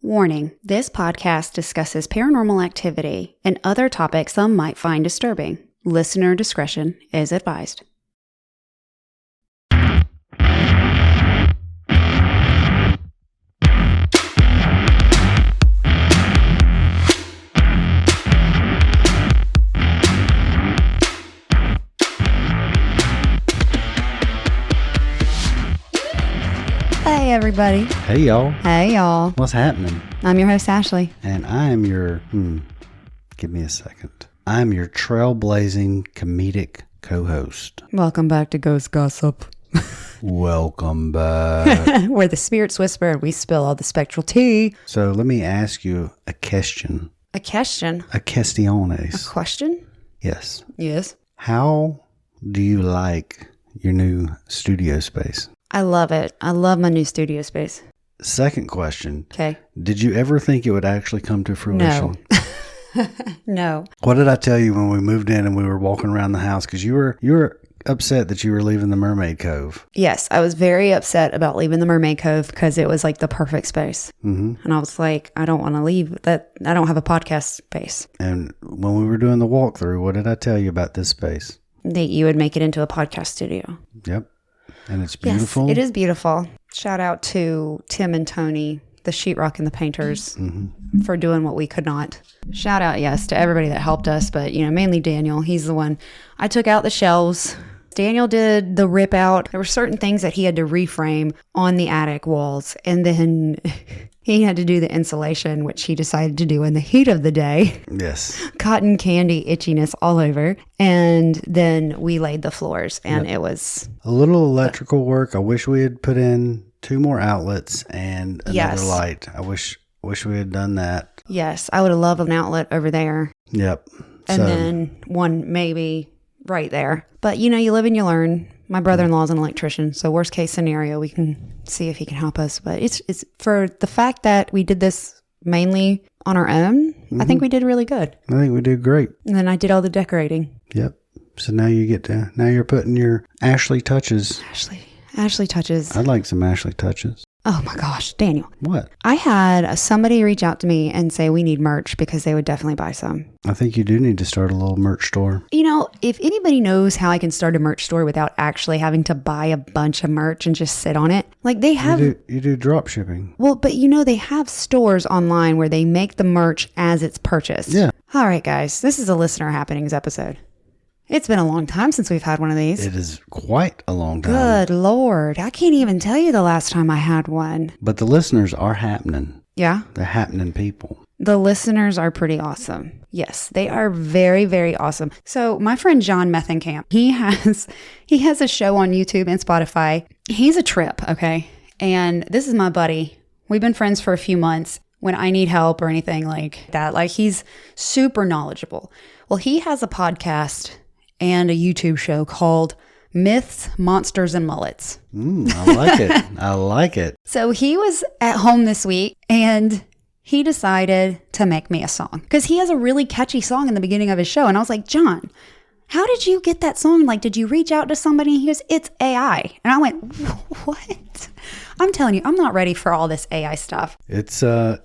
Warning, this podcast discusses paranormal activity and other topics some might find disturbing. Listener discretion is advised. Hey everybody. Hey y'all. Hey y'all. What's happening? I'm your host Ashley. And I am your, give me a second. I'm your trailblazing comedic co-host. Welcome back to Ghost Gossip. Welcome back. Where the spirits whisper and we spill all the spectral tea. So let me ask you a question. A question? A questiones. A question? Yes. Yes. How do you like your new studio space? I love it. I love my new studio space. Second question. Okay. Did you ever think it would actually come to fruition? No. No. What did I tell you when we moved in and we were walking around the house? Because you were upset that you were leaving the Mermaid Cove. Yes, I was very upset about leaving the Mermaid Cove because it was like the perfect space. Mm-hmm. And I was like, I don't want to leave that. I don't have a podcast space. And when we were doing the walkthrough, what did I tell you about this space? That you would make it into a podcast studio. Yep. And it's beautiful. Yes, it is beautiful. Shout out to Tim and Tony, the sheetrock and the painters, for doing what we could not. Shout out, yes, to everybody that helped us, but mainly Daniel. He's the one. I took out the shelves. Daniel did the rip out. There were certain things that he had to reframe on the attic walls, and then he had to do the insulation, which he decided to do in the heat of the day. Yes. Cotton candy itchiness all over. And then we laid the floors, and It was a little electrical work. I wish we had put in 2 more outlets and another light. I wish we had done that. Yes, I would have loved an outlet over there. Yep. And then one maybe right there. But you live and you learn. My brother-in-law is an electrician, so worst case scenario, we can see if he can help us. But it's for the fact that we did this mainly on our own, I think we did really good. I think we did great. And then I did all the decorating. Yep. So now you're putting your Ashley touches. Ashley touches. I'd like some Ashley touches. Oh my gosh, Daniel. What? I had somebody reach out to me and say we need merch because they would definitely buy some. I think you do need to start a little merch store. If anybody knows how I can start a merch store without actually having to buy a bunch of merch and just sit on it, like they have... You do drop shipping. Well, but they have stores online where they make the merch as it's purchased. Yeah. All right, guys, this is a listener happenings episode. It's been a long time since we've had one of these. It is quite a long time. Good Lord. I can't even tell you the last time I had one. But the listeners are happening. Yeah? They're happening people. The listeners are pretty awesome. Yes, they are very, very awesome. So my friend John Methenkamp, he has a show on YouTube and Spotify. He's a trip, okay? And this is my buddy. We've been friends for a few months. When I need help or anything like that, like he's super knowledgeable. Well, he has a podcast and a YouTube show called Myths, Monsters, and Mullets. I like it. I like it. So he was at home this week and he decided to make me a song because he has a really catchy song in the beginning of his show. And I was like, John, how did you get that song? Like, did you reach out to somebody? He goes, it's AI. And I went, what? I'm telling you, I'm not ready for all this AI stuff. It's a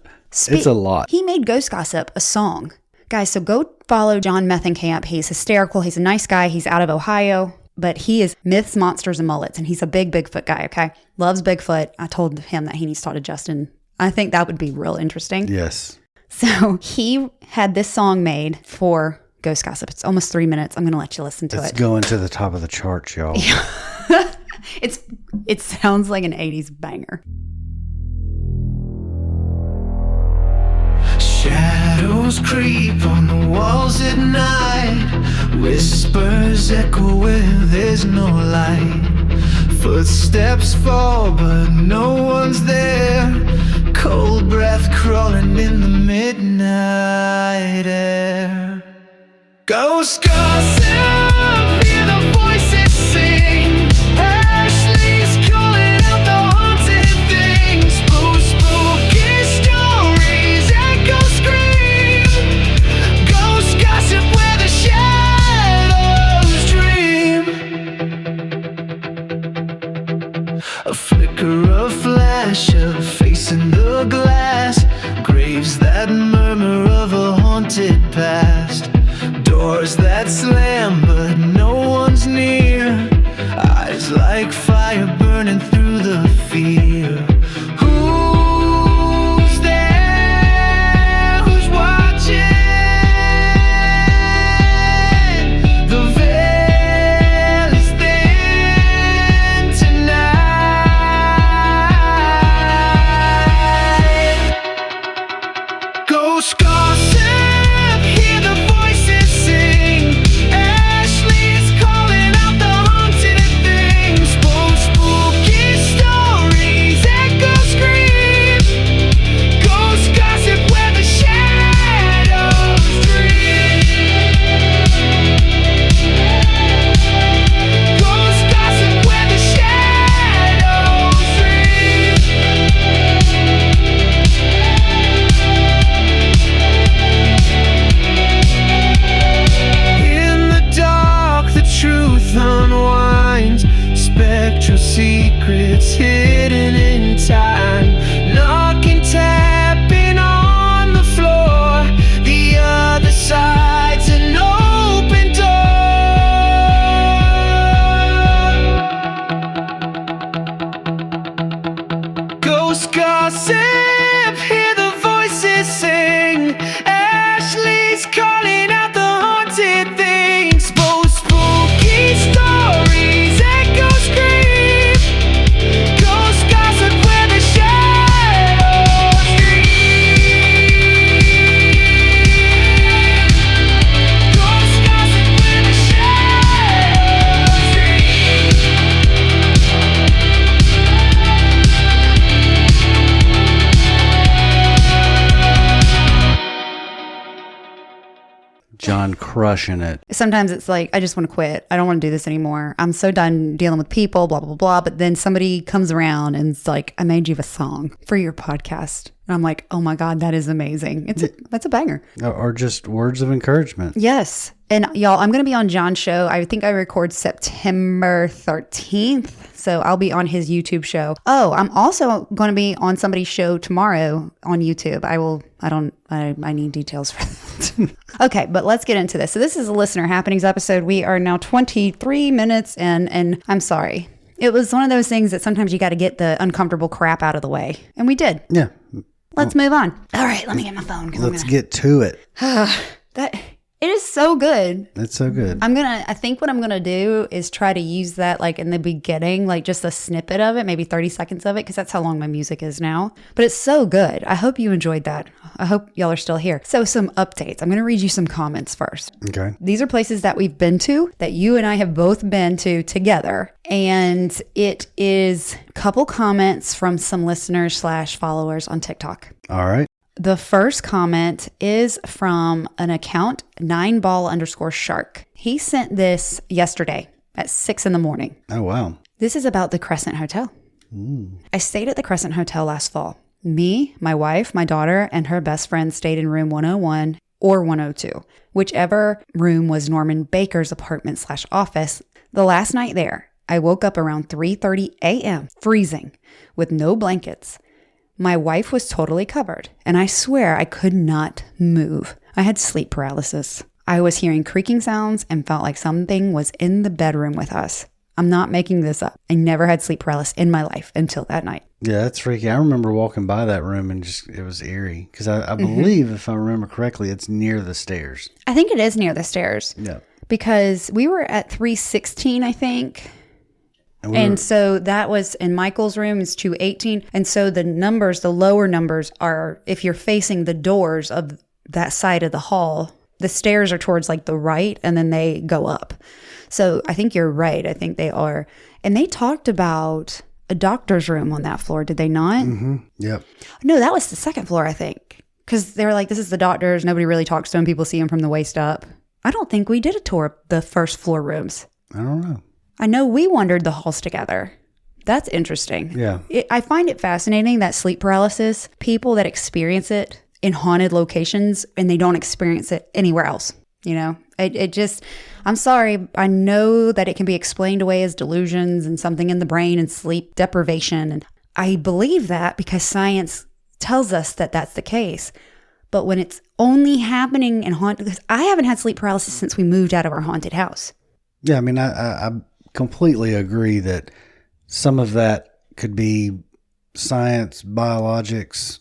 lot. He made Ghost Gossip a song. Guys, so go follow John Methenkamp. He's hysterical. He's a nice guy. He's out of Ohio, but he is Myths, Monsters, and Mullets, and he's a big Bigfoot guy, okay? Loves Bigfoot. I told him that he needs to talk to Justin. I think that would be real interesting. Yes. So he had this song made for Ghost Gossip. It's almost 3 minutes. I'm going to let you listen to it. It's going to the top of the charts, y'all. It sounds like an 80s banger. Shadows creep on the walls at night. Whispers echo where there's no light. Footsteps fall but no one's there. Cold breath crawling in the midnight air. Ghost gossip, hear the voices sing. Ashley's calling out the haunted things. Spooky stories echo scream. Ghost gossip where the shadows dream. A flicker, a flash, a face in the glass. that murmur of a haunted past. Doors that slam but no one's near. Eyes like fire burning through the fear. Who's there? Who's watching? The veil is thin tonight. Ghost gossip, hear the voices sing. Ashley's calling out the haunted things. Post spooky stories, echo scream. Ghost gossip where the shadows dream. Ghost gossip where the shadows dream. In the dark, the truth unwinds. Spectral secrets hidden in time. Knocking, tapping on the floor. The other side's an open door. Ghost gossip, hear the voices sing. Ashley's calling out the haunted things. Both spooky stories, echo scream. Ghost gossip where the shadows dream. Ghost gossip where the shadows dream. John crushing it. Sometimes it's like, I just want to quit. I don't want to do this anymore. I'm so done dealing with people, blah, blah, blah. But then somebody comes around and it's like, I made you a song for your podcast. And I'm like, oh my God, that is amazing. That's a banger. Or just words of encouragement. Yes. And y'all, I'm going to be on John's show. I think I record September 13th. So I'll be on his YouTube show. Oh, I'm also going to be on somebody's show tomorrow on YouTube. I need details for that. Okay, but let's get into this. So this is a Listener Happenings episode. We are now 23 minutes in, and I'm sorry. It was one of those things that sometimes you got to get the uncomfortable crap out of the way. And we did. Yeah. Let's move on. All right, let me get my phone. Let's get to it. It is so good. It's so good. I think what I'm going to do is try to use that like in the beginning, like just a snippet of it, maybe 30 seconds of it, because that's how long my music is now. But it's so good. I hope you enjoyed that. I hope y'all are still here. So some updates. I'm going to read you some comments first. Okay. These are places that we've been to, that you and I have both been to together. And it is a couple comments from some listeners / followers on TikTok. All right. The first comment is from an account, 9ball_shark. He sent this yesterday at 6 a.m. Oh, wow. This is about the Crescent Hotel. I stayed at the Crescent Hotel last fall. Me, my wife, my daughter, and her best friend stayed in room 101 or 102, whichever room was Norman Baker's apartment / office. The last night there, I woke up around 3:30 a.m., freezing, with no blankets. My wife was totally covered, and I swear I could not move. I had sleep paralysis. I was hearing creaking sounds and felt like something was in the bedroom with us. I'm not making this up. I never had sleep paralysis in my life until that night. Yeah, that's freaky. I remember walking by that room and it was eerie. Because I believe, if I remember correctly, it's near the stairs. I think it is near the stairs. Yeah. Because we were at 316, I think. And so that was in Michael's room is 218. And so the lower numbers are, if you're facing the doors of that side of the hall, the stairs are towards like the right and then they go up. So I think you're right. I think they are. And they talked about a doctor's room on that floor. Did they not? Mm-hmm. Yep. No, that was the second floor, I think. Because they were like, this is the doctor's. Nobody really talks to them. People see them from the waist up. I don't think we did a tour of the first floor rooms. I don't know. I know we wandered the halls together. That's interesting. Yeah. I find it fascinating that sleep paralysis, people that experience it in haunted locations and they don't experience it anywhere else. You know, it just, I'm sorry. I know that it can be explained away as delusions and something in the brain and sleep deprivation. And I believe that because science tells us that that's the case. But when it's only happening in haunted, because I haven't had sleep paralysis since we moved out of our haunted house. Yeah, I mean, I completely agree that some of that could be science, biologics,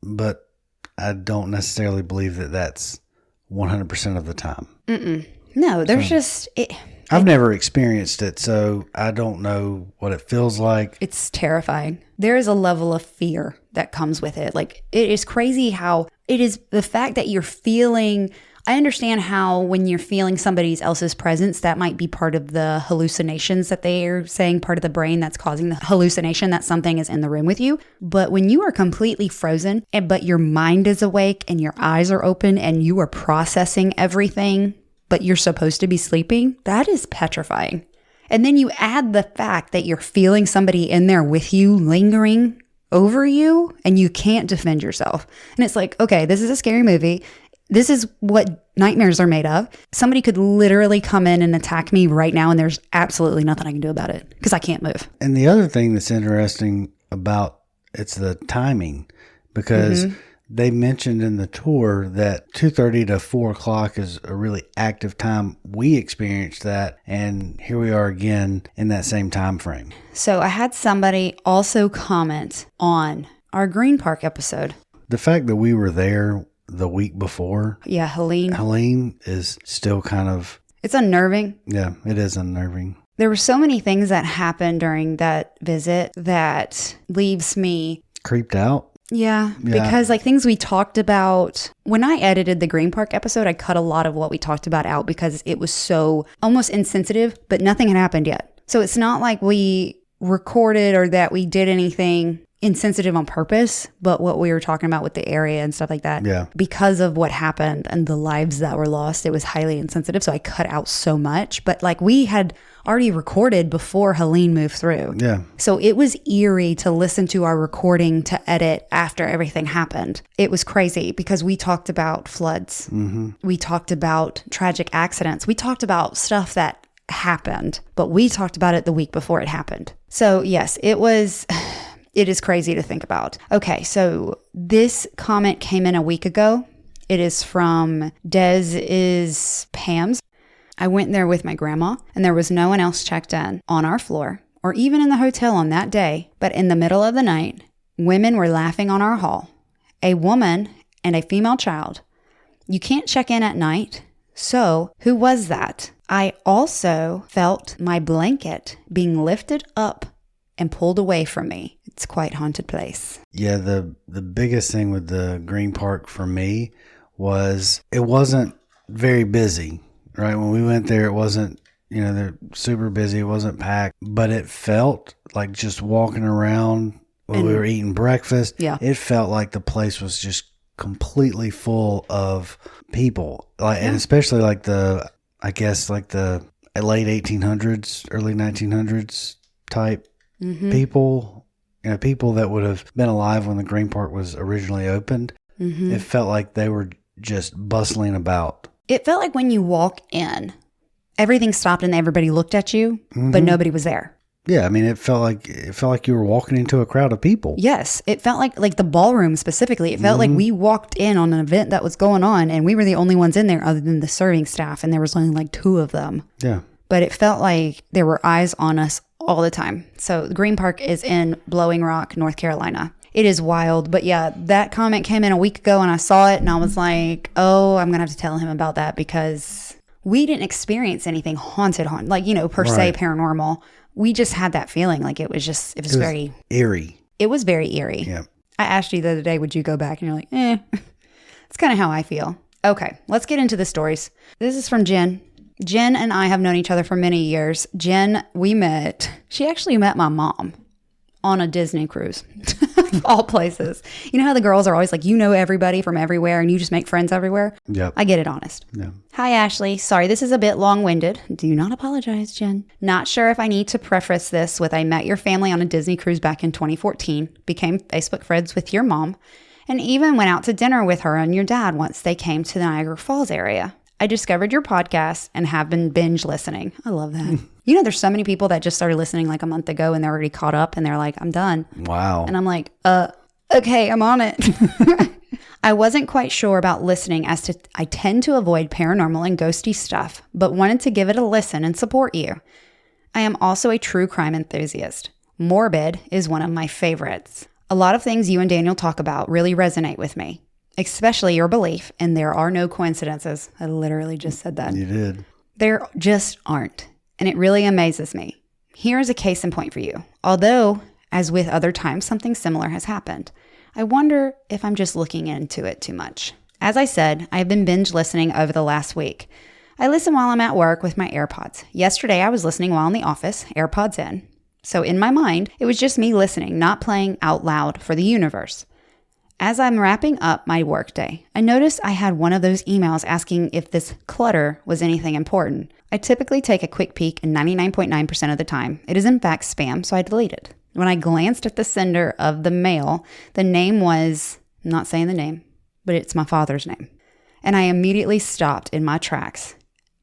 but I don't necessarily believe that that's 100% of the time. No, there's just... I've never experienced it, so I don't know what it feels like. It's terrifying. There is a level of fear that comes with it. Like, it is crazy how it is the fact that you're feeling... I understand how when you're feeling somebody else's presence, that might be part of the hallucinations that they are saying, part of the brain that's causing the hallucination that something is in the room with you. But when you are completely frozen, but your mind is awake and your eyes are open and you are processing everything, but you're supposed to be sleeping, that is petrifying. And then you add the fact that you're feeling somebody in there with you, lingering over you, and you can't defend yourself. And it's like, okay, this is a scary movie. This is what nightmares are made of. Somebody could literally come in and attack me right now, and there's absolutely nothing I can do about it because I can't move. And the other thing that's interesting about it's the timing, because they mentioned in the tour that 2:30 to 4 o'clock is a really active time. We experienced that, and here we are again in that same time frame. So I had somebody also comment on our Green Park episode. The fact that we were there the week before. Yeah, Helene is still kind of... It's unnerving. Yeah, it is unnerving. There were so many things that happened during that visit that leaves me... creeped out? Yeah, because like things we talked about... When I edited the Green Park episode, I cut a lot of what we talked about out because it was so almost insensitive, but nothing had happened yet. So it's not like we recorded or that we did anything insensitive on purpose, but what we were talking about with the area and stuff like that, because of what happened and the lives that were lost, it was highly insensitive. So I cut out so much, but like we had already recorded before Helene moved through. Yeah. So it was eerie to listen to our recording to edit after everything happened. It was crazy because we talked about floods. We talked about tragic accidents. We talked about stuff that happened, but we talked about it the week before it happened. So yes, it is crazy to think about. Okay, so this comment came in a week ago. It is from Des is Pam's. I went there with my grandma, and there was no one else checked in on our floor or even in the hotel on that day. But in the middle of the night, women were laughing on our hall. A woman and a female child. You can't check in at night. So who was that? I also felt my blanket being lifted up and pulled away from me. It's quite haunted place. Yeah, the biggest thing with the Green Park for me was it wasn't very busy, right? When we went there, it wasn't, they're super busy. It wasn't packed, but it felt like just walking around when we were eating breakfast. Yeah. It felt like the place was just completely full of people, and especially like the late 1800s, early 1900s type people, people that would have been alive when the Green Park was originally opened. It felt like they were just bustling about. It felt like when you walk in, everything stopped and everybody looked at you, but nobody was there. Yeah, I mean, it felt like you were walking into a crowd of people. Yes, it felt like the ballroom specifically. It felt like we walked in on an event that was going on, and we were the only ones in there other than the serving staff, and there was only like 2 of them. Yeah. But it felt like there were eyes on us all the time. So the Green Park is in Blowing Rock, North Carolina. It is wild. But yeah, that comment came in a week ago and I saw it and I was like, oh, I'm going to have to tell him about that because we didn't experience anything haunted, per se paranormal. We just had that feeling. Like it was very eerie. It was very eerie. Yeah. I asked you the other day, would you go back? And you're like, It's kind of how I feel. Okay, let's get into the stories. This is from Jen. Jen and I have known each other for many years. Jen, she actually met my mom on a Disney cruise, of all places. You know how the girls are always like, everybody from everywhere and you just make friends everywhere? Yep. I get it honest. Yeah. Hi, Ashley. Sorry, this is a bit long-winded. Do not apologize, Jen. Not sure if I need to preface this with I met your family on a Disney cruise back in 2014, became Facebook friends with your mom, and even went out to dinner with her and your dad once they came to the Niagara Falls area. I discovered your podcast and have been binge listening. I love that. There's so many people that just started listening like a month ago and they're already caught up and they're like, I'm done. Wow. And I'm like, okay, I'm on it. I wasn't quite sure about listening as to I tend to avoid paranormal and ghosty stuff, but wanted to give it a listen and support you. I am also a true crime enthusiast. Morbid is one of my favorites. A lot of things you and Daniel talk about really resonate with me, especially your belief in there are no coincidences. I literally just said that. You did. There just aren't, and it really amazes me. Here is a case in point for you. Although, as with other times, something similar has happened. I wonder if I'm just looking into it too much. As I said, I have been binge listening over the last week. I listen while I'm at work with my AirPods. Yesterday, I was listening while in the office, AirPods in. So in my mind, it was just me listening, not playing out loud for the universe. As I'm wrapping up my workday, I noticed I had one of those emails asking if this clutter was anything important. I typically take a quick peek, and 99.9% of the time, it is in fact spam, so I delete it. When I glanced at the sender of the mail, the name was, I'm not saying the name, but it's my father's name. And I immediately stopped in my tracks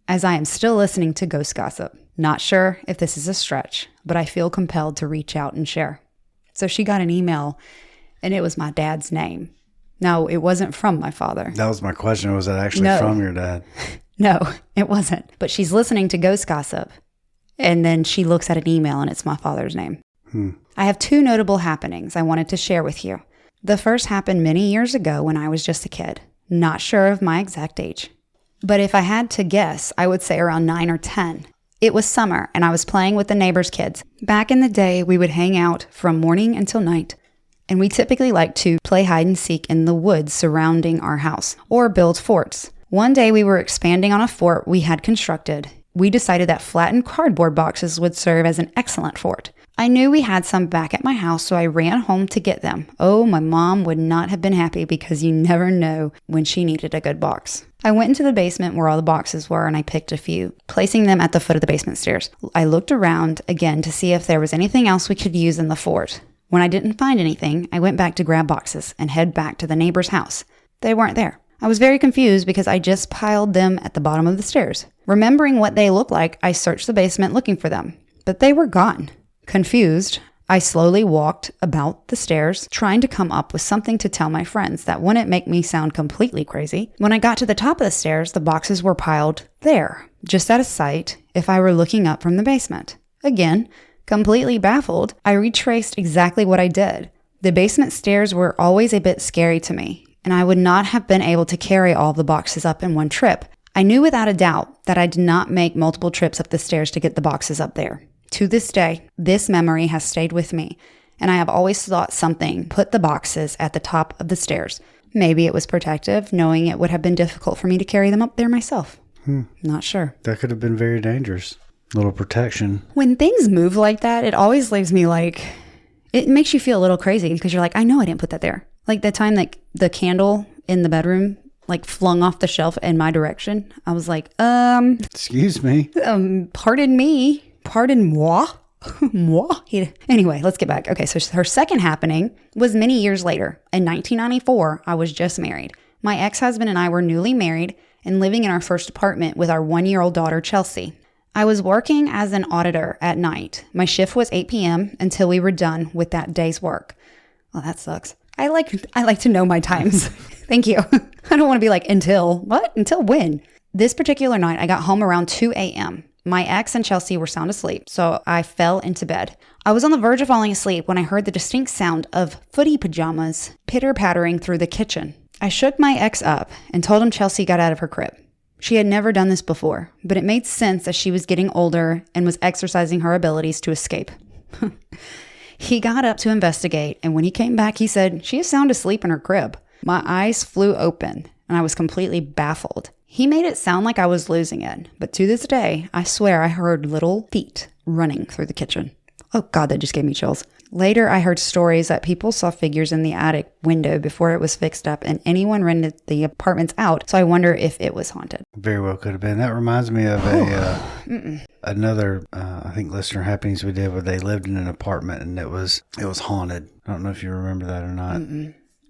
as I am still listening to ghost gossip. Not sure if this is a stretch, but I feel compelled to reach out and share. So she got an email and it was my dad's name. No, it wasn't from my father. That was my question. Was that actually from your dad? No, it wasn't. But she's listening to ghost gossip. And then she looks at an email and it's my father's name. I have two notable happenings I wanted to share with you. The first happened many years ago when I was just a kid. Not sure of my exact age. But if I had to guess, I would say around 9 or 10. It was summer and I was playing with the neighbors' kids. Back in the day, we would hang out from morning until night. And we typically liked to play hide and seek in the woods surrounding our house or build forts. One day we were expanding on a fort we had constructed. We decided that flattened cardboard boxes would serve as an excellent fort. I knew we had some back at my house, so I ran home to get them. Oh, my mom would not have been happy because you never know when she needed a good box. I went into the basement where all the boxes were and I picked a few, placing them at the foot of the basement stairs. I looked around again to see if there was anything else we could use in the fort. When I didn't find anything, I went back to grab boxes and head back to the neighbor's house. They weren't there. I was very confused because I just piled them at the bottom of the stairs. Remembering what they looked like, I searched the basement looking for them, but they were gone. Confused, I slowly walked about the stairs, trying to come up with something to tell my friends that wouldn't make me sound completely crazy. When I got to the top of the stairs, the boxes were piled there, just out of sight if I were looking up from the basement. Again, completely baffled, I retraced exactly what I did. The basement stairs were always a bit scary to me, and I would not have been able to carry all the boxes up in one trip. I knew without a doubt that I did not make multiple trips up the stairs to get the boxes up there. To this day, this memory has stayed with me, and I have always thought something put the boxes at the top of the stairs. Maybe it was protective, knowing it would have been difficult for me to carry them up there myself. Not sure. That could have been very dangerous. Little protection. When things move like that, it always leaves me like, it makes you feel a little crazy because you're like, I know I didn't put that there. Like the time that the candle in the bedroom like flung off the shelf in my direction. I was like, Excuse me. Pardon me. Pardon moi. Moi. Anyway, let's get back. Okay, so her second happening was many years later. In 1994, I was just married. My ex-husband and I were newly married and living in our first apartment with our 1-year-old daughter, Chelsea. I was working as an auditor at night. My shift was 8 p.m. until we were done with that day's work. Well, that sucks. I like to know my times. Thank you. I don't want to be like, until what? Until when? This particular night, I got home around 2 a.m. My ex and Chelsea were sound asleep, so I fell into bed. I was on the verge of falling asleep when I heard the distinct sound of footy pajamas pitter-pattering through the kitchen. I shook my ex up and told him Chelsea got out of her crib. She had never done this before, but it made sense as she was getting older and was exercising her abilities to escape. He got up to investigate, and when he came back, he said, "She is sound asleep in her crib." My eyes flew open, and I was completely baffled. He made it sound like I was losing it, but to this day, I swear I heard little feet running through the kitchen. Oh God, that just gave me chills. Later, I heard stories that people saw figures in the attic window before it was fixed up, and anyone rented the apartments out, so I wonder if it was haunted. Very well could have been. That reminds me of another, I think, listener happenings we did where they lived in an apartment and it was haunted. I don't know if you remember that or not.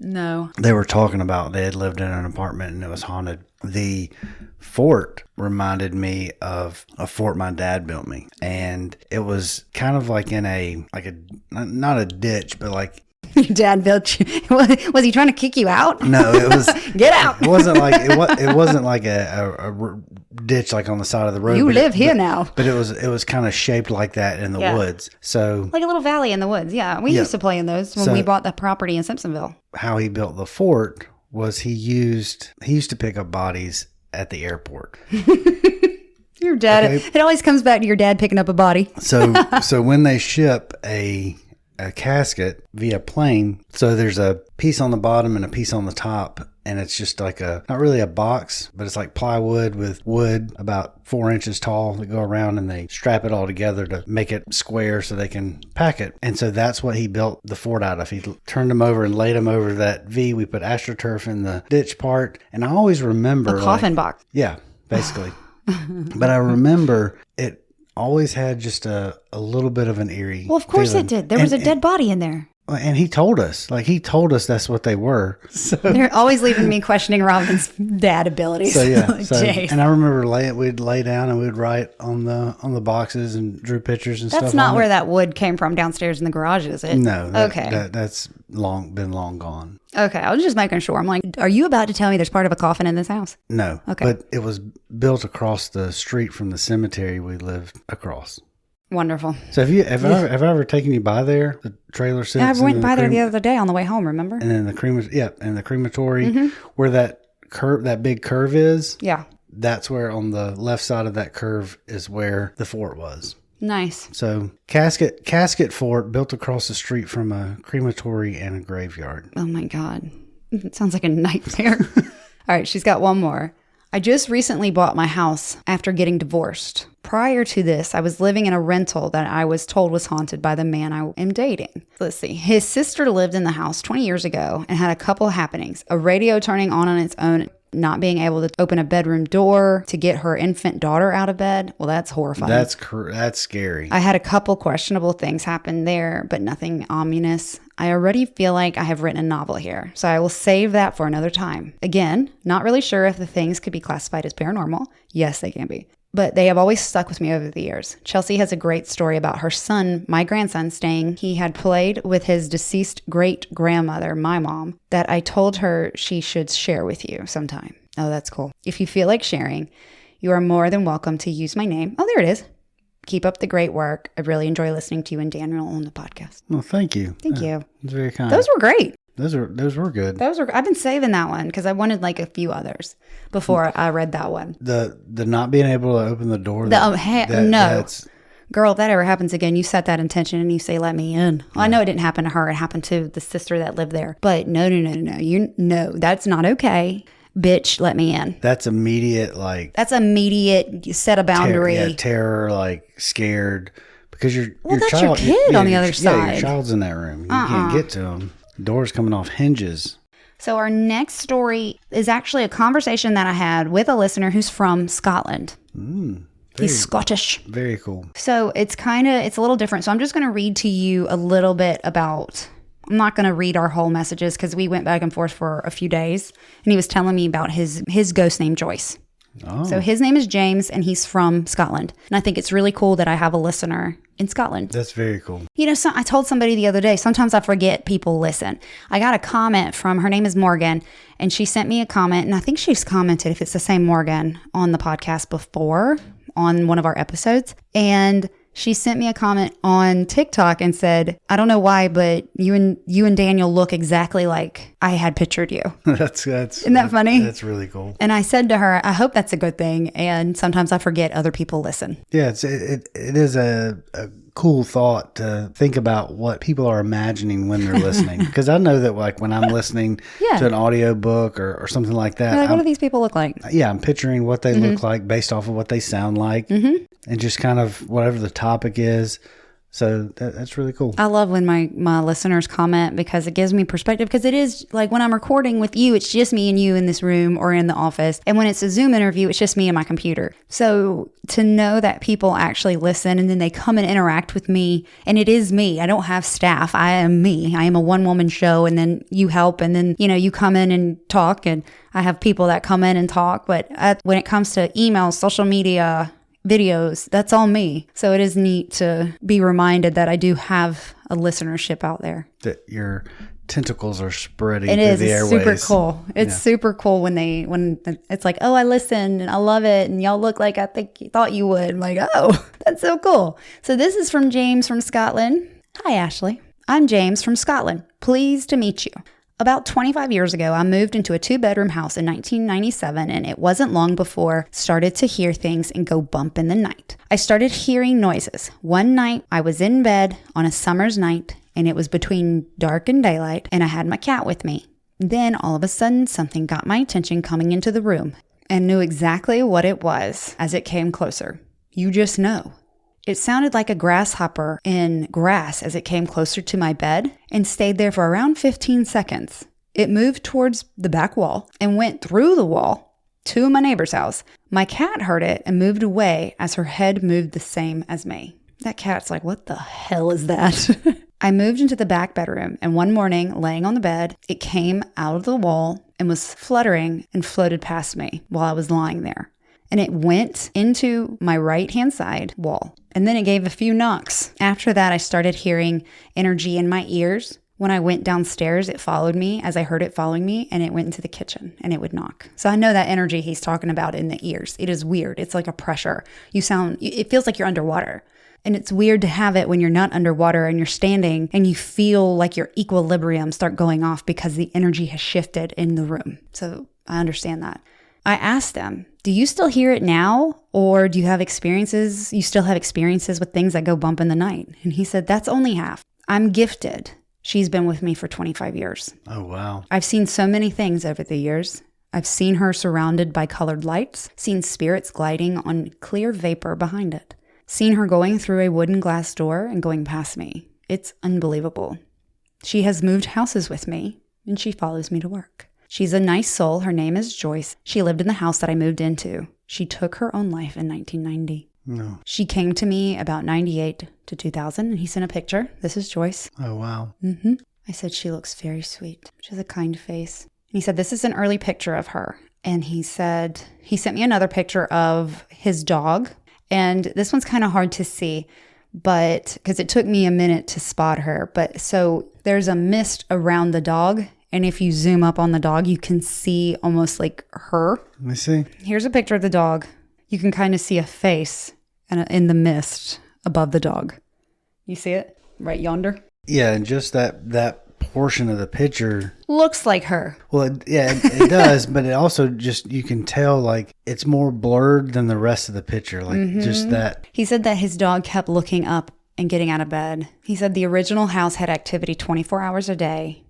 No. They were talking about they had lived in an apartment and it was haunted. The fort reminded me of a fort my dad built me, and it was kind of like in not a ditch, but like Your dad built you. Was he trying to kick you out? No, it was Get out. It wasn't like it wasn't like a ditch like on the side of the road. You live here now. But it was kind of shaped like that in the woods. So like a little valley in the woods. Yeah, we used to play in those when we bought the property in Simpsonville. How he built the fort was he used to pick up bodies at the airport. Your dad. Okay. It always comes back to your dad picking up a body. So when they ship a casket via plane, so there's a piece on the bottom and a piece on the top, and it's just like not really a box, but it's like plywood with wood about 4 inches tall that go around, and they strap it all together to make it square so they can pack it. And so that's what he built the fort out of. He turned them over and laid them over that V. We put AstroTurf in the ditch part, and I always remember a coffin box. Yeah, basically. But I remember it always had just a little bit of an eerie. Well, of course it did. There was a dead body in there. And he told us that's what they were. So they're always leaving me questioning Robin's dad abilities. So yeah, and I remember we'd lay down and we'd write on the boxes and drew pictures and stuff. That's not where that wood came from downstairs in the garage, is it? No. That's been long gone. Okay, I was just making sure. I'm like, are you about to tell me there's part of a coffin in this house? No. Okay. But it was built across the street from the cemetery we lived across. Wonderful. So have I ever taken you by there? The trailer sits. Yeah, I went by there the other day on the way home. Remember? And then the crematory, where that big curve is. Yeah. That's where on the left side of that curve is where the fort was. Nice. So casket fort built across the street from a crematory and a graveyard. Oh my God, it sounds like a nightmare. All right, she's got one more. I just recently bought my house after getting divorced. Prior to this, I was living in a rental that I was told was haunted by the man I am dating. Let's see. His sister lived in the house 20 years ago and had a couple happenings. A radio turning on its own, not being able to open a bedroom door to get her infant daughter out of bed. Well, that's horrifying. That's scary. I had a couple questionable things happen there, but nothing ominous. I already feel like I have written a novel here, so I will save that for another time. Again, not really sure if the things could be classified as paranormal. Yes, they can be. But they have always stuck with me over the years. Chelsea has a great story about her son, my grandson, staying. He had played with his deceased great-grandmother, my mom, that I told her she should share with you sometime. Oh, that's cool. If you feel like sharing, you are more than welcome to use my name. Oh, there it is. Keep up the great work. I really enjoy listening to you and Daniel on the podcast. Well, thank you. Thank you. It's very kind. Those were great. Those were good. I've been saving that one because I wanted like a few others before I read that one. The not being able to open the door. No. Girl, if that ever happens again, you set that intention and you say, let me in. Well, I know it didn't happen to her. It happened to the sister that lived there. But no. That's not okay. Bitch, let me in. That's immediate, set a boundary. Terror, like scared. Because your that's child, your kid on the other side. Yeah, your child's in that room. You can't get to him. Doors coming off hinges. So our next story is actually a conversation that I had with a listener who's from Scotland. He's Scottish. Very cool. So it's a little different. So I'm just going to read to you a little bit about, I'm not going to read our whole messages because we went back and forth for a few days. And he was telling me about his ghost named Joyce. Oh. So his name is James and he's from Scotland. And I think it's really cool that I have a listener in Scotland. That's very cool. You know, I told somebody the other day, sometimes I forget people listen. I got a comment from, her name is Morgan, and she sent me a comment, and I think she's commented, if it's the same Morgan, on the podcast before, on one of our episodes. And she sent me a comment on TikTok and said, I don't know why, but you and Daniel look exactly like I had pictured you. Isn't that funny? That's really cool. And I said to her, I hope that's a good thing. And sometimes I forget other people listen. Yeah, it is a cool thought to think about what people are imagining when they're listening. Because I know that like when I'm listening to an audio book or something like that. Like, what do these people look like? Yeah, I'm picturing what they look like based off of what they sound like. And just kind of whatever the topic is. So that's really cool. I love when my listeners comment because it gives me perspective, because it is like when I'm recording with you, it's just me and you in this room or in the office. And when it's a Zoom interview, it's just me and my computer. So to know that people actually listen and then they come and interact with me, and it is me. I don't have staff. I am me. I am a one-woman show, and then you help, and then, you come in and talk, and I have people that come in and talk. But when it comes to emails, social media, videos, that's all me. So it is neat to be reminded that I do have a listenership out there. That your tentacles are spreading It through is. the It's airways. super cool. It's super cool when it's like, oh, I listened and I love it. And y'all look like I think you thought you would. I'm like, oh, that's so cool. So this is from James from Scotland. Hi, Ashley. I'm James from Scotland. Pleased to meet you. About 25 years ago, I moved into a 2-bedroom house in 1997, and it wasn't long before started to hear things and go bump in the night. I started hearing noises. One night, I was in bed on a summer's night, and it was between dark and daylight, and I had my cat with me. Then, all of a sudden, something got my attention coming into the room, and knew exactly what it was as it came closer. You just know. It sounded like a grasshopper in grass as it came closer to my bed and stayed there for around 15 seconds. It moved towards the back wall and went through the wall to my neighbor's house. My cat heard it and moved away as her head moved the same as me. That cat's like, what the hell is that? I moved into the back bedroom, and one morning, laying on the bed, it came out of the wall and was fluttering and floated past me while I was lying there. And it went into my right-hand side wall. And then it gave a few knocks. After that, I started hearing energy in my ears. When I went downstairs, it followed me as I heard it following me, and it went into the kitchen and it would knock. So I know that energy he's talking about in the ears. It is weird. It's like a pressure. It feels like you're underwater. And it's weird to have it when you're not underwater and you're standing and you feel like your equilibrium start going off because the energy has shifted in the room. So I understand that. I asked them, do you still hear it now? Or do you have experiences? You still have experiences with things that go bump in the night? And he said, that's only half. I'm gifted. She's been with me for 25 years. Oh, wow. I've seen so many things over the years. I've seen her surrounded by colored lights, seen spirits gliding on clear vapor behind it, seen her going through a wooden glass door and going past me. It's unbelievable. She has moved houses with me, and she follows me to work. She's a nice soul. Her name is Joyce. She lived in the house that I moved into. She took her own life in 1990. No. She came to me about 98 to 2000, and he sent a picture. This is Joyce. Oh, wow. I said, she looks very sweet. She has a kind face. And he said, this is an early picture of her. And he said, he sent me another picture of his dog. And this one's kind of hard to see, but because it took me a minute to spot her. But so there's a mist around the dog. And if you zoom up on the dog, you can see almost like her. Let me see. Here's a picture of the dog. You can kind of see a face in the mist above the dog. You see it right yonder? Yeah, and just that portion of the picture looks like her. Well, it does, but it also just, you can tell like it's more blurred than the rest of the picture. Like just that. He said that his dog kept looking up and getting out of bed. He said the original house had activity 24 hours a day.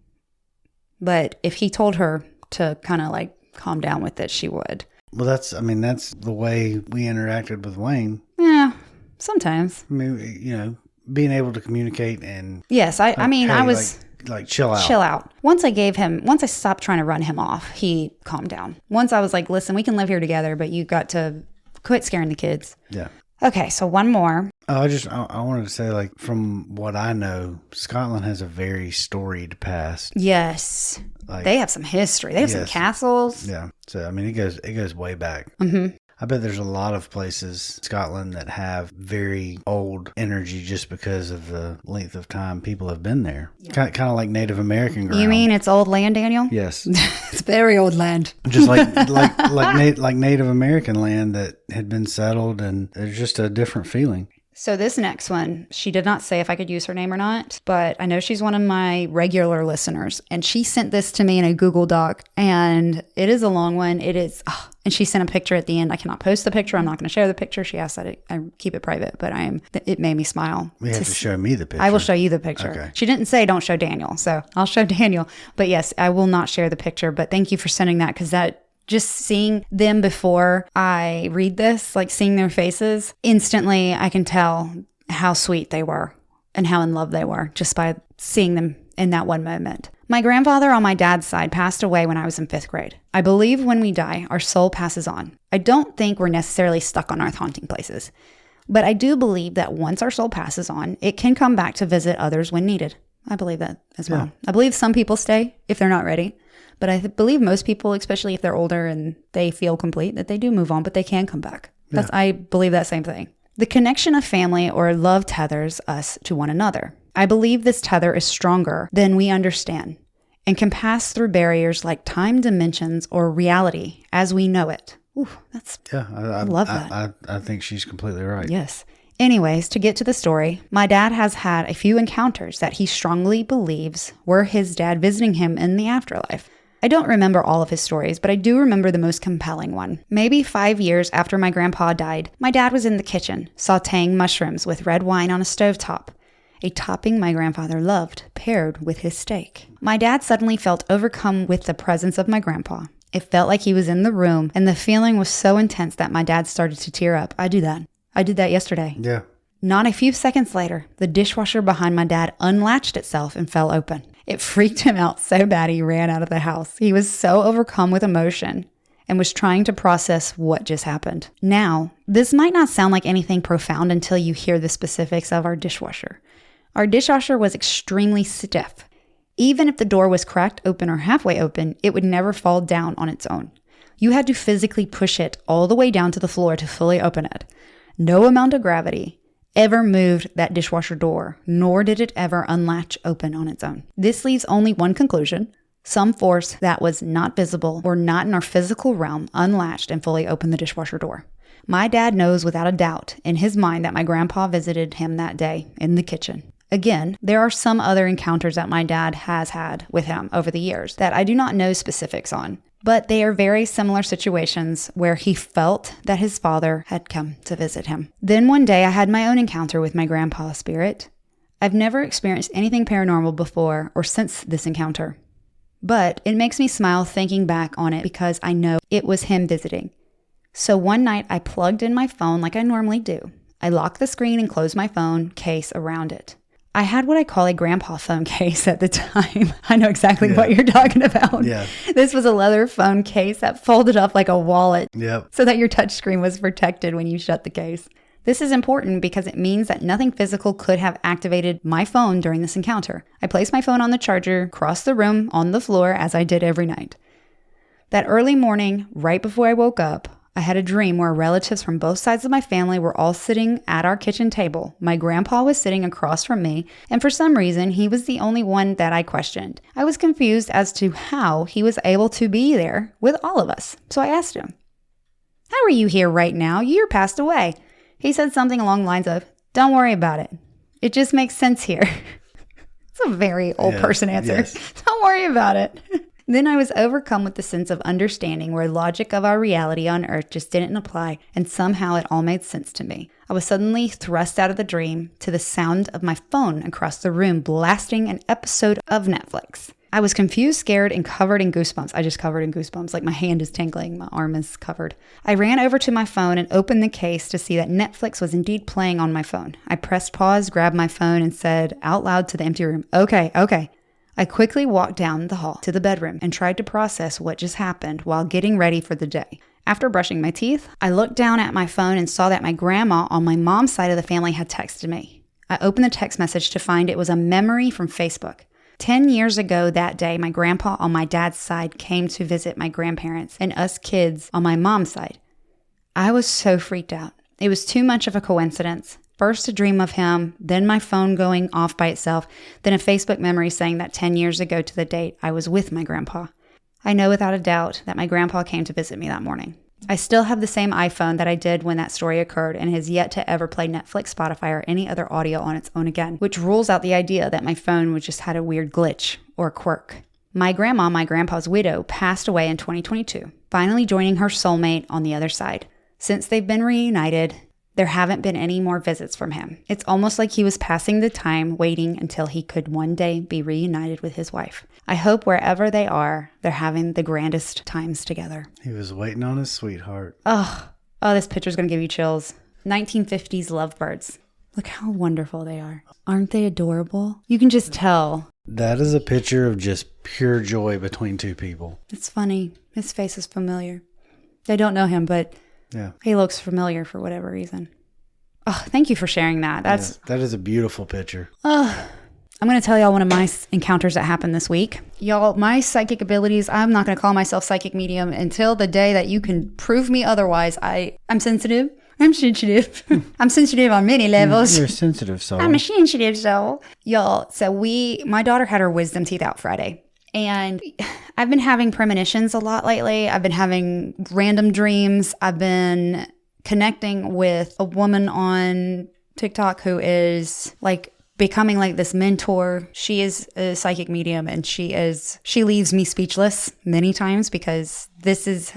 But if he told her to kind of like calm down with it, she would. Well, that's the way we interacted with Wayne. Yeah, sometimes. I mean, being able to communicate and. Yes, I was. Like chill out. Chill out. Once I stopped trying to run him off, he calmed down. Once I was like, listen, we can live here together, but you got to quit scaring the kids. Yeah. Okay, so one more. I wanted to say, like, from what I know, Scotland has a very storied past. Yes. Like, they have some history. They have some castles. Yeah. So, I mean, it goes way back. Mm-hmm. I bet there's a lot of places in Scotland that have very old energy just because of the length of time people have been there. Yeah. Kind of like Native American ground. You mean it's old land, Daniel? Yes. It's very old land. Just like Native American land that had been settled, and there's just a different feeling. So this next one, she did not say if I could use her name or not, but I know she's one of my regular listeners, and she sent this to me in a Google Doc, and it is a long one. It is, and she sent a picture at the end. I cannot post the picture. I'm not going to share the picture. She asked that I keep it private, but it made me smile. You have to show me the picture. I will show you the picture. Okay. She didn't say don't show Daniel, so I'll show Daniel. But yes, I will not share the picture, but thank you for sending that, because that, just seeing them before I read this, like seeing their faces, instantly I can tell how sweet they were and how in love they were just by seeing them in that one moment. My grandfather on my dad's side passed away when I was in 5th grade. I believe when we die, our soul passes on. I don't think we're necessarily stuck on earth haunting places, but I do believe that once our soul passes on, it can come back to visit others when needed. I believe that as well. I believe some people stay if they're not ready. But I believe most people, especially if they're older and they feel complete, that they do move on, but they can come back. I believe that same thing. The connection of family or love tethers us to one another. I believe this tether is stronger than we understand and can pass through barriers like time, dimensions, or reality as we know it. Ooh, I love that. I think she's completely right. Yes. Anyways, to get to the story, my dad has had a few encounters that he strongly believes were his dad visiting him in the afterlife. I don't remember all of his stories, but I do remember the most compelling one. Maybe 5 years after my grandpa died, my dad was in the kitchen, sauteing mushrooms with red wine on a stovetop, a topping my grandfather loved, paired with his steak. My dad suddenly felt overcome with the presence of my grandpa. It felt like he was in the room, and the feeling was so intense that my dad started to tear up. I did that yesterday. Yeah. Not a few seconds later, the dishwasher behind my dad unlatched itself and fell open. It freaked him out so bad he ran out of the house. He was so overcome with emotion and was trying to process what just happened. Now, this might not sound like anything profound until you hear the specifics of our dishwasher. Our dishwasher was extremely stiff. Even if the door was cracked open or halfway open, it would never fall down on its own. You had to physically push it all the way down to the floor to fully open it. No amount of gravity ever moved that dishwasher door, nor did it ever unlatch open on its own. This leaves only one conclusion. Some force that was not visible or not in our physical realm unlatched and fully opened the dishwasher door. My dad knows without a doubt in his mind that my grandpa visited him that day in the kitchen. Again, there are some other encounters that my dad has had with him over the years that I do not know specifics on, but they are very similar situations where he felt that his father had come to visit him. Then one day I had my own encounter with my grandpa's spirit. I've never experienced anything paranormal before or since this encounter, but it makes me smile thinking back on it because I know it was him visiting. So one night I plugged in my phone like I normally do. I locked the screen and closed my phone case around it. I had what I call a grandpa phone case at the time. I know exactly what you're talking about. Yeah. This was a leather phone case that folded up like a wallet so that your touchscreen was protected when you shut the case. This is important because it means that nothing physical could have activated my phone during this encounter. I placed my phone on the charger, crossed the room on the floor as I did every night. That early morning, right before I woke up, I had a dream where relatives from both sides of my family were all sitting at our kitchen table. My grandpa was sitting across from me, and for some reason, he was the only one that I questioned. I was confused as to how he was able to be there with all of us. So I asked him, "How are you here right now? You're passed away." He said something along the lines of, "Don't worry about it. It just makes sense here." It's a very old person answer. Yes. Don't worry about it. Then I was overcome with the sense of understanding where logic of our reality on earth just didn't apply, and somehow it all made sense to me. I was suddenly thrust out of the dream to the sound of my phone across the room blasting an episode of Netflix. I was confused, scared, and covered in goosebumps. I just covered in goosebumps, like my hand is tingling, my arm is covered. I ran over to my phone and opened the case to see that Netflix was indeed playing on my phone. I pressed pause, grabbed my phone, and said out loud to the empty room, Okay. I quickly walked down the hall to the bedroom and tried to process what just happened while getting ready for the day. After brushing my teeth, I looked down at my phone and saw that my grandma on my mom's side of the family had texted me. I opened the text message to find it was a memory from Facebook. 10 years ago that day, my grandpa on my dad's side came to visit my grandparents and us kids on my mom's side. I was so freaked out. It was too much of a coincidence. First a dream of him, then my phone going off by itself, then a Facebook memory saying that 10 years ago to the date I was with my grandpa. I know without a doubt that my grandpa came to visit me that morning. I still have the same iPhone that I did when that story occurred and has yet to ever play Netflix, Spotify, or any other audio on its own again, which rules out the idea that my phone would just had a weird glitch or quirk. My grandma, my grandpa's widow, passed away in 2022, finally joining her soulmate on the other side. Since they've been reunited, there haven't been any more visits from him. It's almost like he was passing the time waiting until he could one day be reunited with his wife. I hope wherever they are, they're having the grandest times together. He was waiting on his sweetheart. Oh, this picture's going to give you chills. 1950s lovebirds. Look how wonderful they are. Aren't they adorable? You can just tell. That is a picture of just pure joy between two people. It's funny. His face is familiar. I don't know him, but yeah, he looks familiar for whatever reason. Oh, thank you for sharing that. That is a beautiful picture. I'm going to tell y'all one of my encounters that happened this week. Y'all, my psychic abilities, I'm not going to call myself psychic medium until the day that you can prove me otherwise. I'm sensitive. I'm sensitive. I'm sensitive on many levels. You're a sensitive soul. I'm a sensitive soul. Y'all, so my daughter had her wisdom teeth out Friday. And I've been having premonitions a lot lately. I've been having random dreams. I've been connecting with a woman on TikTok who is like becoming like this mentor. She is a psychic medium, and she leaves me speechless many times because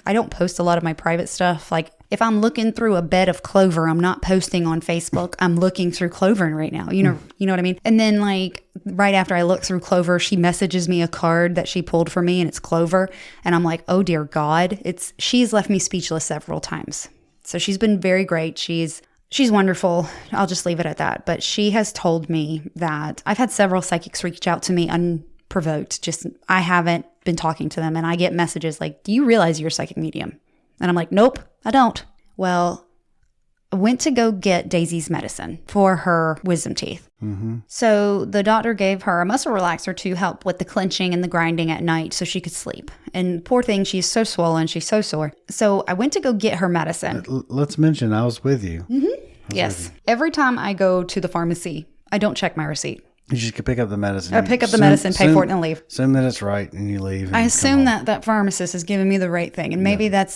I don't post a lot of my private stuff. Like if I'm looking through a bed of clover, I'm not posting on Facebook. I'm looking through clover right now. You know what I mean? And then like right after I look through clover, she messages me a card that she pulled for me, and it's clover. And I'm like, oh dear God, she's left me speechless several times. So she's been very great. She's wonderful. I'll just leave it at that. But she has told me that I've had several psychics reach out to me unprovoked. Just I haven't been talking to them, and I get messages like, do you realize you're a psychic medium? And I'm like, nope, I don't. Well, I went to go get Daisy's medicine for her wisdom teeth. Mm-hmm. So the doctor gave her a muscle relaxer to help with the clenching and the grinding at night so she could sleep. And poor thing, she's so swollen. She's so sore. So I went to go get her medicine. Let's mention I was with you. Mm-hmm. Yes. Every time I go to the pharmacy, I don't check my receipt. You just pick up the medicine. I pick up the medicine, pay for it, and leave. Assume that it's right, and you leave. And I assume that pharmacist is giving me the right thing. And maybe that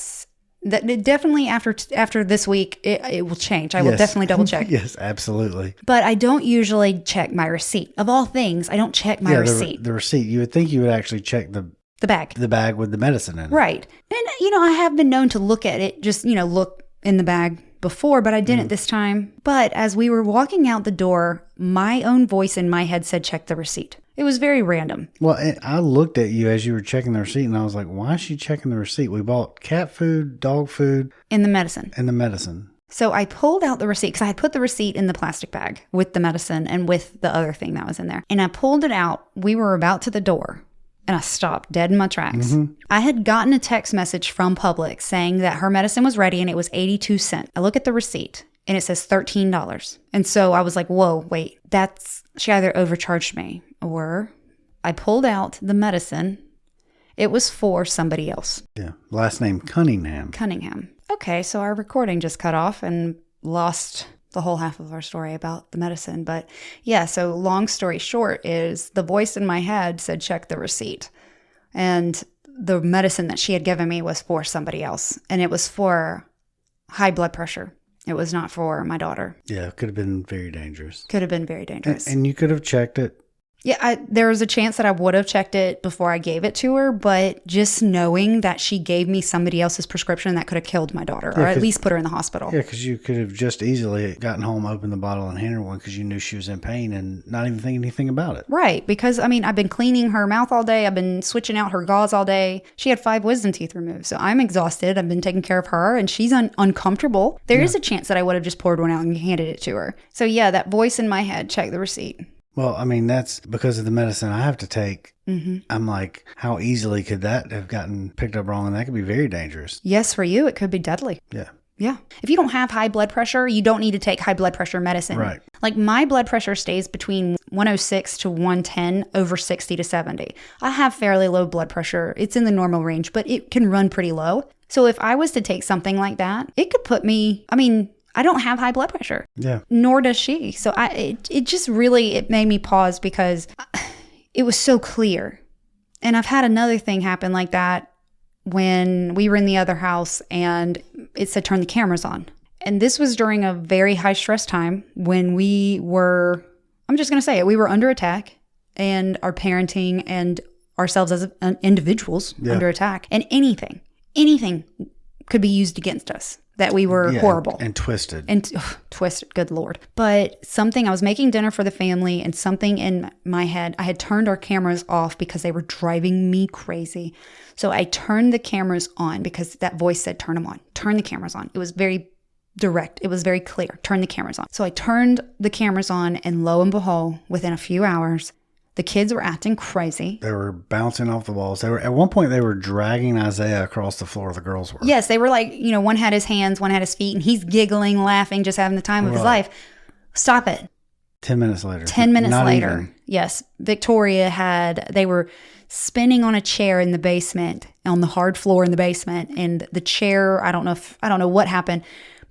definitely after this week, it will change. I will definitely double check. Yes, absolutely. But I don't usually check my receipt. Of all things, I don't check my receipt. The receipt. You would think you would actually check the bag. The bag with the medicine in it. Right. And, I have been known to look at it, just, look in the bag before, but I didn't this time. But as we were walking out the door, my own voice in my head said, check the receipt. It was very random. Well, I looked at you as you were checking the receipt, and I was like, why is she checking the receipt? We bought cat food, dog food. And the medicine. So I pulled out the receipt because I had put the receipt in the plastic bag with the medicine and with the other thing that was in there. And I pulled it out. We were about to the door. And I stopped dead in my tracks. Mm-hmm. I had gotten a text message from Publix saying that her medicine was ready and it was 82 cents. I look at the receipt and it says $13. And so I was like, whoa, wait, she either overcharged me or I pulled out the medicine. It was for somebody else. Yeah. Last name Cunningham. Okay, so our recording just cut off and lost the whole half of our story about the medicine. But yeah, so long story short is the voice in my head said, check the receipt. And the medicine that she had given me was for somebody else. And it was for high blood pressure. It was not for my daughter. Yeah, it could have been very dangerous. And you could have checked it. Yeah, there was a chance that I would have checked it before I gave it to her, but just knowing that she gave me somebody else's prescription that could have killed my daughter, or at least put her in the hospital. Yeah, because you could have just easily gotten home, opened the bottle, and handed her one because you knew she was in pain and not even think anything about it. Right, because, I've been cleaning her mouth all day. I've been switching out her gauze all day. She had 5 wisdom teeth removed, so I'm exhausted. I've been taking care of her, and she's uncomfortable. There is a chance that I would have just poured one out and handed it to her. So yeah, that voice in my head, check the receipt. Well, that's because of the medicine I have to take. Mm-hmm. I'm like, how easily could that have gotten picked up wrong? And that could be very dangerous. Yes, for you, it could be deadly. Yeah. Yeah. If you don't have high blood pressure, you don't need to take high blood pressure medicine. Right. Like my blood pressure stays between 106 to 110 over 60 to 70. I have fairly low blood pressure. It's in the normal range, but it can run pretty low. So if I was to take something like that, it could put me, I don't have high blood pressure. Yeah. Nor does she. So it just really, it made me pause because it was so clear. And I've had another thing happen like that when we were in the other house and it said turn the cameras on. And this was during a very high stress time when we were, I'm just going to say it, we were under attack and our parenting and ourselves as individuals under attack. And anything could be used against us. That we were horrible. And twisted. Twisted, good Lord. But I was making dinner for the family and something in my head, I had turned our cameras off because they were driving me crazy. So I turned the cameras on because that voice said, turn them on, turn the cameras on. It was very direct. It was very clear. Turn the cameras on. So I turned the cameras on and lo and behold, within a few hours, the kids were acting crazy. They were bouncing off the walls. At one point, they were dragging Isaiah across the floor. The girls were. Yes, they were like, one had his hands, one had his feet, and he's giggling, laughing, just having the time of his life. Stop it. 10 minutes later. 10 minutes later. Even. Yes. Victoria they were spinning on a chair in the basement, on the hard floor in the basement, and the chair, I don't know what happened,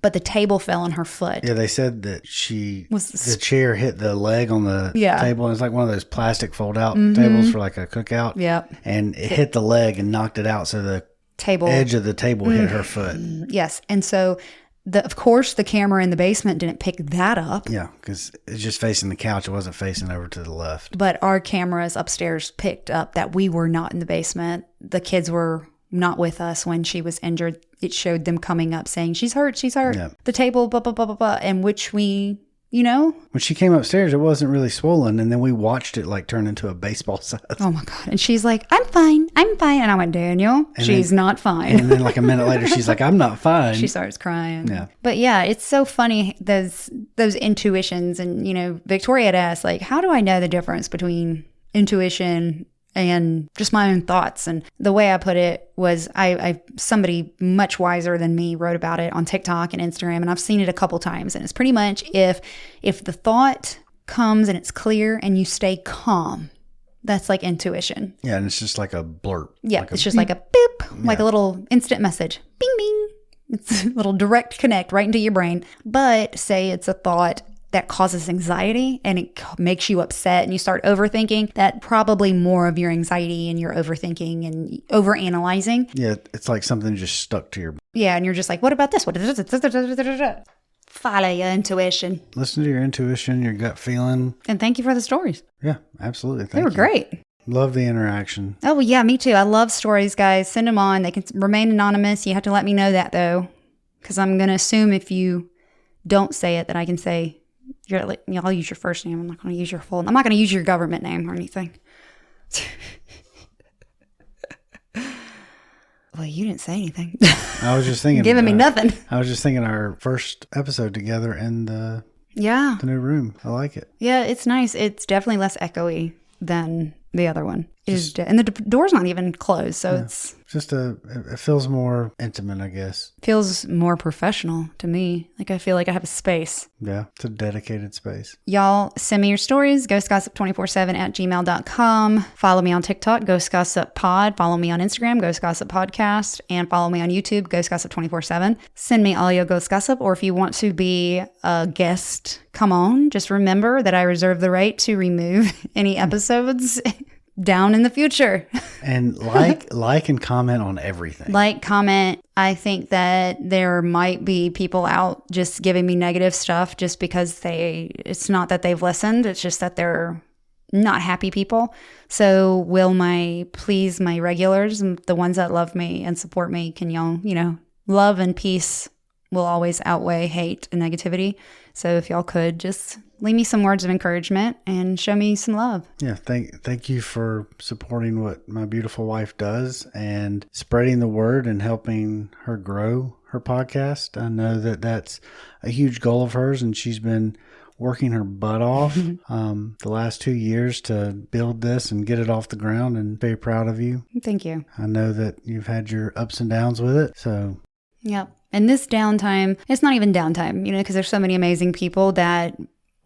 but the table fell on her foot. Yeah, they said that the chair hit the leg on the table. And it's like one of those plastic fold-out tables for like a cookout. Yep. And it hit the leg and knocked it out, so the edge of the table hit her foot. Yes. And so, of course, the camera in the basement didn't pick that up. Yeah, because it's just facing the couch. It wasn't facing over to the left. But our cameras upstairs picked up that we were not in the basement. The kids were not with us when she was injured. It showed them coming up saying, she's hurt. Yeah. The table, blah, blah, blah, blah, blah. And which we, when she came upstairs, it wasn't really swollen. And then we watched it like turn into a baseball size. Oh my God. And she's like, I'm fine. And I went, Daniel, she's not fine. And then like a minute later, she's like, I'm not fine. She starts crying. Yeah. But yeah, it's so funny, those intuitions. And, Victoria had asked, like, how do I know the difference between intuition and just my own thoughts? And the way I put it was, somebody much wiser than me wrote about it on TikTok and Instagram, and I've seen it a couple times. And it's pretty much if the thought comes and it's clear and you stay calm, that's like intuition. Yeah, and it's just like a blurb. Yeah, it's just like a boop, like a little instant message. Bing, bing. It's a little direct connect right into your brain. But say it's a thought that causes anxiety and it makes you upset and you start overthinking, that probably more of your anxiety and your overthinking and overanalyzing. Yeah, it's like something just stuck to your... Yeah, and you're just like, what about this? What is this? Follow your intuition. Listen to your intuition, your gut feeling. And thank you for the stories. Yeah, absolutely. They were great. Love the interaction. Oh, yeah, me too. I love stories, guys. Send them on. They can remain anonymous. You have to let me know that, though, because I'm going to assume if you don't say it, that I can say... I'll use your first name. I'm not going to use your full name. I'm not going to use your government name or anything. Well, you didn't say anything. I was just thinking. Giving me nothing. I was just thinking our first episode together in the new room. I like it. Yeah, it's nice. It's definitely less echoey than the other one. And the door's not even closed, so it's just it feels more intimate, I guess. Feels more professional to me. Like I feel like I have a space. Yeah, it's a dedicated space. Y'all send me your stories, ghostgossip247@gmail.com. Follow me on TikTok, Ghost Gossip Pod. Follow me on Instagram, Ghost Gossip Podcast. And follow me on YouTube, Ghost Gossip 247. Send me all your Ghost Gossip, or if you want to be a guest, come on. Just remember that I reserve the right to remove any episodes down in the future. And like and comment on everything. Like, comment. I think that there might be people out just giving me negative stuff just because it's not that they've listened. It's just that they're not happy people. So my regulars, the ones that love me and support me, can y'all, love and peace will always outweigh hate and negativity. So if y'all could just leave me some words of encouragement and show me some love. Yeah, thank you for supporting what my beautiful wife does and spreading the word and helping her grow her podcast. I know that that's a huge goal of hers, and she's been working her butt off the last 2 years to build this and get it off the ground, and very proud of you. Thank you. I know that you've had your ups and downs with it, so... Yep. And this downtime, it's not even downtime, because there's so many amazing people that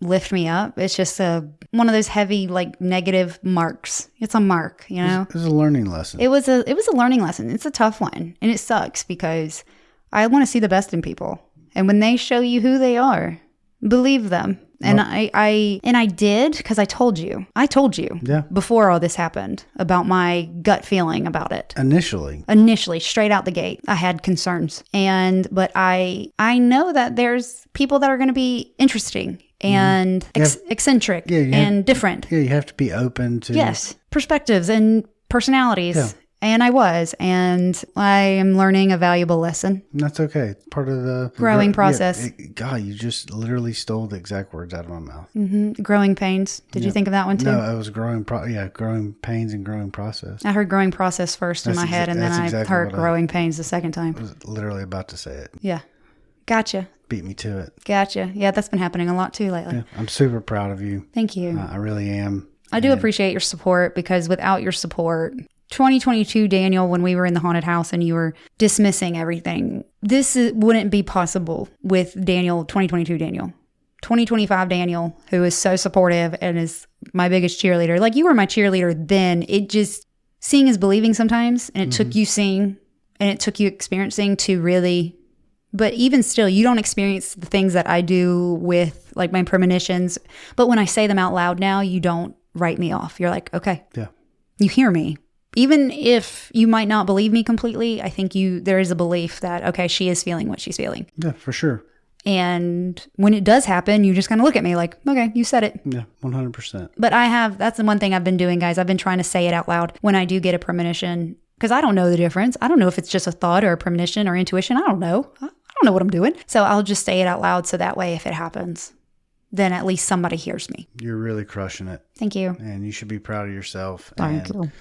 lift me up. It's just one of those heavy, negative marks. It's a mark, It was a learning lesson. It was a learning lesson. It's a tough one. And it sucks because I want to see the best in people. And when they show you who they are, believe them. And I did, because I told you before all this happened about my gut feeling about it. Initially, straight out the gate, I had concerns. But I know that there's people that are going to be interesting and eccentric and different. Yeah, you have to be open to perspectives and personalities. Yeah. And I was, and I am learning a valuable lesson. That's okay. Part of the growing process. God, you just literally stole the exact words out of my mouth. Mm-hmm. Growing pains. Did you think of that one too? No, it was growing pains and growing process. I heard growing process first in my head, and then I heard growing pains the second time. I was literally about to say it. Yeah. Gotcha. Beat me to it. Gotcha. Yeah, that's been happening a lot too lately. Yeah, I'm super proud of you. Thank you. I really am. I do appreciate your support, because without your support... 2022 Daniel, when we were in the haunted house and you were dismissing everything, wouldn't be possible with Daniel, 2022 Daniel. 2025 Daniel, who is so supportive and is my biggest cheerleader. Like, you were my cheerleader then. Seeing is believing sometimes, and it took you seeing and it took you experiencing to really But even still, you don't experience the things that I do with like my premonitions. But when I say them out loud now, you don't write me off. You're like, okay, Yeah. you hear me. Even if you might not believe me completely, I think there is a belief that, okay, she is feeling what she's feeling. Yeah, for sure. And when it does happen, you just kind of look at me like, okay, you said it. Yeah, 100%. But that's the one thing I've been doing, guys. I've been trying to say it out loud when I do get a premonition, because I don't know the difference. I don't know if it's just a thought or a premonition or intuition. I don't know. I don't know what I'm doing. So I'll just say it out loud. So that way, if it happens, then at least somebody hears me. You're really crushing it. Thank you. And you should be proud of yourself. Thank and you.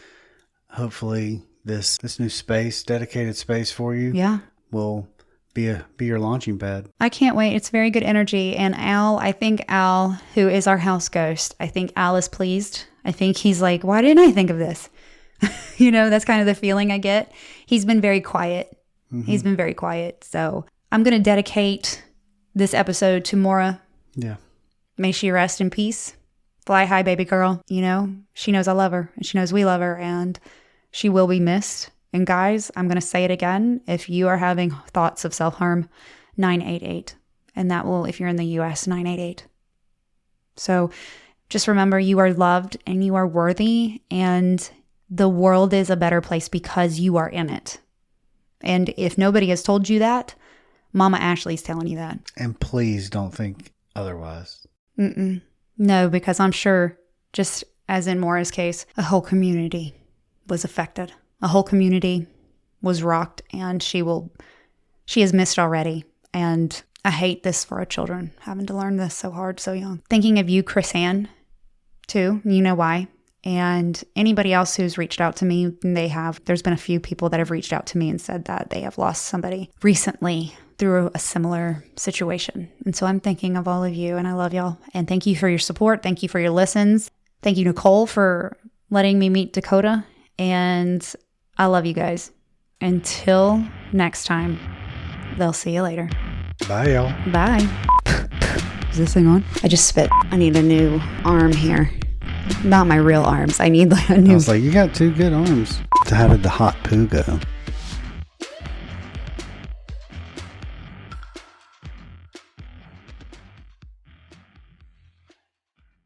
hopefully this new space, dedicated space for you, Yeah. will be your launching pad. I can't wait. It's very good energy. And I think Al, who is our house ghost, I think Al is pleased. I think he's like, why didn't I think of this? That's kind of the feeling I get. He's been very quiet. Mm-hmm. He's been very quiet. So I'm going to dedicate this episode to Maura. Yeah. May she rest in peace. Fly high, baby girl. She knows I love her and she knows we love her and she will be missed. And guys, I'm going to say it again. If you are having thoughts of self-harm, 988. And that will, if you're in the US, 988. So just remember, you are loved and you are worthy. And the world is a better place because you are in it. And if nobody has told you that, Mama Ashley's telling you that. And please don't think otherwise. No, because I'm sure, just as in Maura's case, a whole community was affected. A whole community was rocked, and she is missed already. And I hate this for our children, having to learn this so hard, so young. Thinking of you, Chris Ann, too. You know why. And anybody else who's reached out to me, there's been a few people that have reached out to me and said that they have lost somebody recently through a similar situation. And so I'm thinking of all of you, and I love y'all. And thank you for your support. Thank you for your listens. Thank you, Nicole, for letting me meet Dakota. And I love you guys. Until next time, they'll see you later. Bye, y'all. Bye. Is this thing on? I just spit. I need a new arm here. Not my real arms. I need like a new. I was like, you got two good arms. To have it the hot poo go.